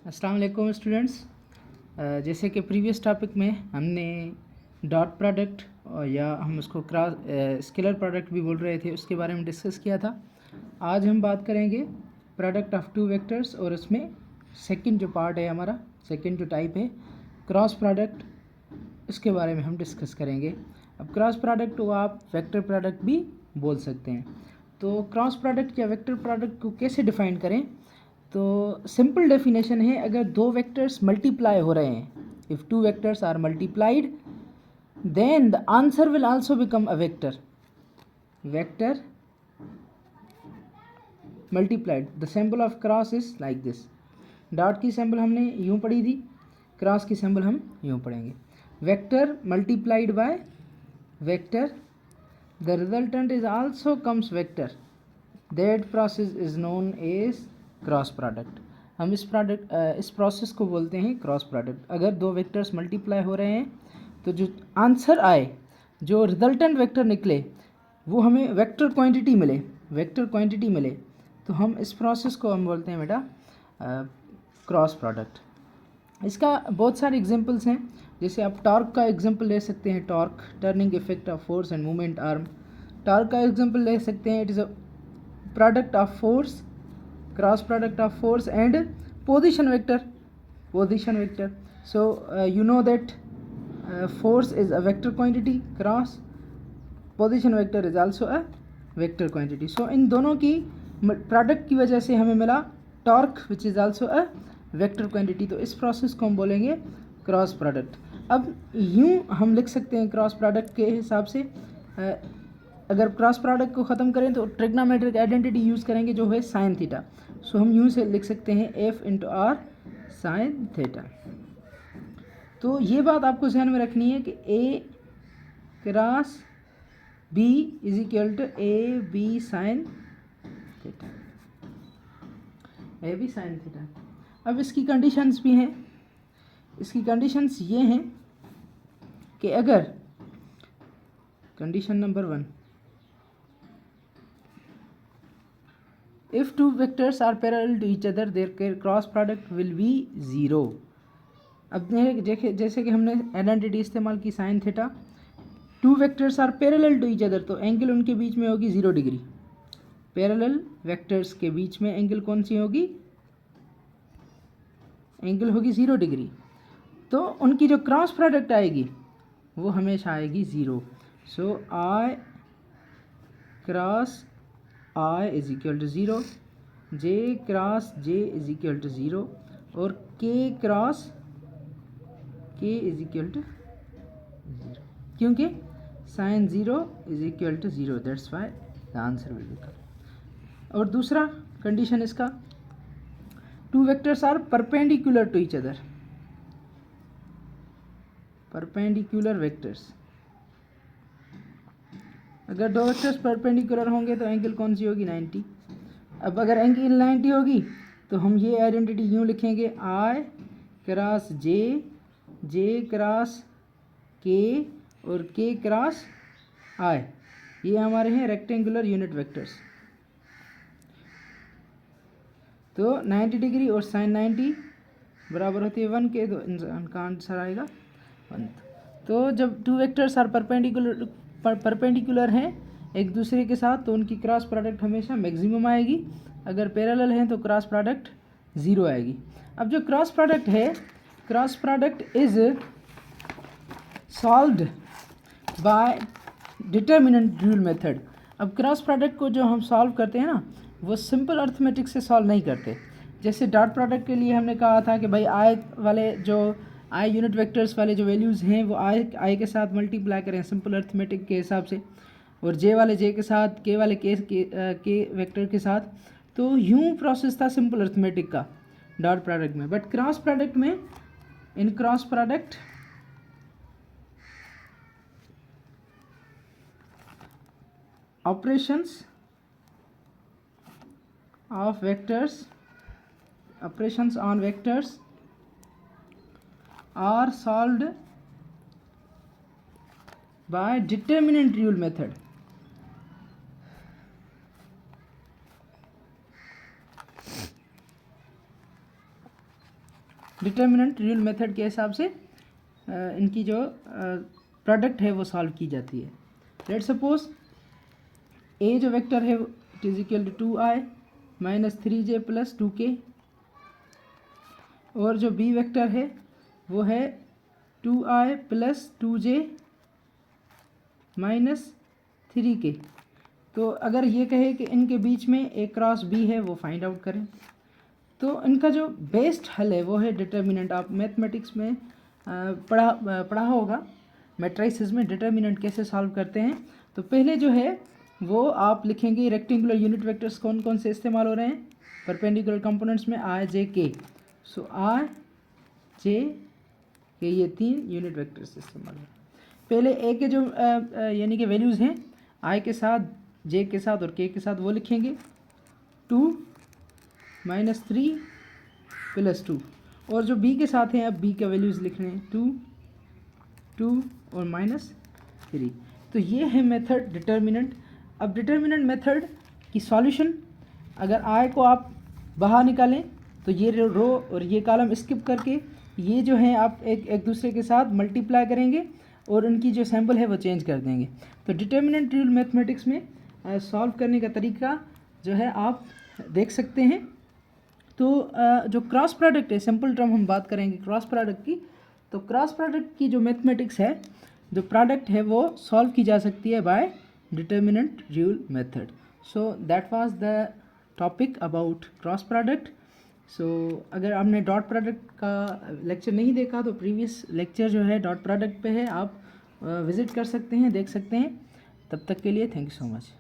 अस्सलाम वालेकुम स्टूडेंट्स। जैसे कि प्रीवियस टॉपिक में हमने डॉट प्रोडक्ट या हम उसको क्रॉस स्केलर प्रोडक्ट भी बोल रहे थे, उसके बारे में डिस्कस किया था। आज हम बात करेंगे प्रोडक्ट ऑफ टू वेक्टर्स और उसमें सेकंड जो पार्ट है हमारा, सेकंड जो टाइप है क्रॉस प्रोडक्ट, उसके बारे में हम डिस्कस करेंगे। अब क्रॉस प्रोडक्ट को आप वेक्टर प्रोडक्ट भी बोल सकते हैं। तो क्रॉस प्रोडक्ट या वेक्टर प्रोडक्ट को कैसे डिफाइन करें? तो सिंपल डेफिनेशन है, अगर दो वेक्टर्स मल्टीप्लाई हो रहे हैं, if two vectors are multiplied then the answer will also become a vector. Vector multiplied, the symbol of cross is like this. Dot की सिंबल हमने यूँ पढ़ी थी, क्रॉस की सिंबल हम यूँ पढ़ेंगे। Vector multiplied by vector, the resultant is also comes vector, that process is known as cross product. हम इस प्रोसेस को बोलते हैं क्रॉस प्रोडक्ट। अगर दो वेक्टर्स मल्टीप्लाई हो रहे हैं तो जो आंसर आए, जो रिजल्टेंट वेक्टर निकले, वो हमें वेक्टर क्वांटिटी मिले, वेक्टर क्वांटिटी मिले, तो हम इस प्रोसेस को हम बोलते हैं बेटा क्रॉस प्रोडक्ट। इसका बहुत सारे एग्जांपल्स हैं। जैसे आप टॉर्क का एग्जांपल ले सकते हैं, torque turning effect of force and movement arm. Torque का एग्जांपल ले सकते हैं, it is a product of force, cross product of force and position vector, position vector. So you know that force is a vector quantity, cross position vector is also a vector quantity. So इन दोनों की product की वजह से हमें मिला torque which is also a vector quantity. तो इस process को हम बोलेंगे क्रॉस प्रोडक्ट। अब यूँ हम लिख सकते हैं क्रॉस प्रोडक्ट के हिसाब से, अगर क्रॉस प्रोडक्ट को ख़त्म करें तो ट्रिग्नोमेट्रिक आइडेंटिटी यूज़ करेंगे जो है साइन थीटा। सो हम यूँ से लिख सकते हैं F into R sine theta. तो ये बात आपको ध्यान में रखनी है कि A cross B is equal to A B sine theta, A B sine theta. अब इसकी कंडीशंस भी हैं। इसकी कंडीशंस ये हैं कि अगर condition number 1, if two vectors are parallel to each other their cross product will be 0। अब जैसे कि हमने आइडेंटिटी इस्तेमाल की sine theta, two vectors are parallel to each other, तो एंगल उनके बीच में होगी 0 डिग्री। पैरेलल वेक्टर्स के बीच में एंगल कौन सी होगी? एंगल होगी 0 डिग्री। तो उनकी जो क्रॉस प्रोडक्ट आएगी वो हमेशा आएगी 0। So I cross I is equal to 0, J cross J is equal to 0 और K cross K is equal to 0, क्योंकि sine 0 is equal to 0, that's why the answer will become. और दूसरा condition इसका, two vectors are perpendicular to each other, perpendicular vectors. अगर दो vectors perpendicular होंगे तो angle कौन सी होगी? 90। अब अगर एंगल 90 होगी तो हम ये आइडेंटिटी यूँ लिखेंगे, आई क्रॉस जे, जे क्रॉस के और के क्रॉस आई। ये हमारे हैं रेक्टेंगुलर यूनिट वेक्टर्स। तो 90 डिग्री और साइन 90 बराबर होती है 1 के, तो इनका आंसर आएगा 1। तो जब टू वेक्टर्स आर परपेंडिकुलर हैं एक दूसरे के साथ तो उनकी क्रॉस प्रोडक्ट हमेशा मैक्सिमम आएगी। अगर पैरेलल हैं तो क्रॉस प्रोडक्ट 0 आएगी। अब जो क्रॉस प्रोडक्ट है, cross product is solved bye determinant rule method. अब क्रॉस प्रोडक्ट को जो हम सॉल्व करते हैं ना, वो सिंपल अर्थमेटिक से सॉल्व नहीं करते। जैसे डॉट प्रोडक्ट के लिए हमने कहा था कि भाई आई वाले जो आई यूनिट वेक्टर्स वाले जो वैल्यूज़ हैं वो आई के साथ मल्टीप्लाई करें सिंपल अर्थमेटिक के हिसाब से, और जे वाले जे के साथ, के वाले के वेक्टर के साथ। तो यूँ प्रोसेस था सिंपल अर्थमेटिक का डॉट प्रोडक्ट में। बट क्रॉस प्रोडक्ट में, in cross product operations of vectors, operations on vectors are solved by determinant rule method। Determinant rule method के हिसाब से इनकी जो प्रोडक्ट है वो सॉल्व की जाती है। लेट सपोज ए जो वेक्टर है it is equal to 2i minus 3j plus 2k, और जो बी वेक्टर है वो है 2i plus 2j minus 3k। तो अगर ये कहे कि इनके बीच में ए क्रॉस बी है वो फाइंड आउट करें, तो इनका जो बेस्ट हल है वो है डिटर्मिनेंट। आप मैथमेटिक्स में पढ़ा होगा मैट्रिसेस में डिटर्मिनेंट कैसे सॉल्व करते हैं। तो पहले जो है वो आप लिखेंगे रेक्टेंगुलर यूनिट वेक्टर्स कौन कौन से इस्तेमाल हो रहे हैं परपेंडिकुलर कंपोनेंट्स में, आई जे के। सो आई जे के ये 3 यूनिट वेक्टर्स इस्तेमाल हो रहे हैं। पहले ए के जो यानी कि वैल्यूज़ हैं आई के साथ, जे के साथ और के साथ वो लिखेंगे 2 माइनस 3 प्लस 2, और जो बी के साथ हैं अब बी का वैल्यूज़ लिख रहे हैं 2 और माइनस 3। तो ये है मेथड डिटर्मिनेंट। अब डिटर्मिनेंट मेथड की सॉल्यूशन, अगर आई को आप बाहर निकालें तो ये रो और ये कॉलम स्किप करके ये जो है आप एक दूसरे के साथ मल्टीप्लाई करेंगे और उनकी जो सैम्पल है वो चेंज कर देंगे। तो डिटर्मिनेंट रूल मैथमेटिक्स में सॉल्व करने का तरीका जो है आप देख सकते हैं। तो जो क्रॉस प्रोडक्ट है, सिंपल टर्म हम बात करेंगे क्रॉस प्रोडक्ट की, तो क्रॉस प्रोडक्ट की जो मैथमेटिक्स है, जो प्रोडक्ट है वो सॉल्व की जा सकती है by determinant rule method. So that was the topic about cross product. So अगर आपने डॉट प्रोडक्ट का लेक्चर नहीं देखा तो प्रीवियस लेक्चर जो है डॉट प्रोडक्ट पे है, आप विज़िट कर सकते हैं, देख सकते हैं। तब तक के लिए थैंक यू सो मच।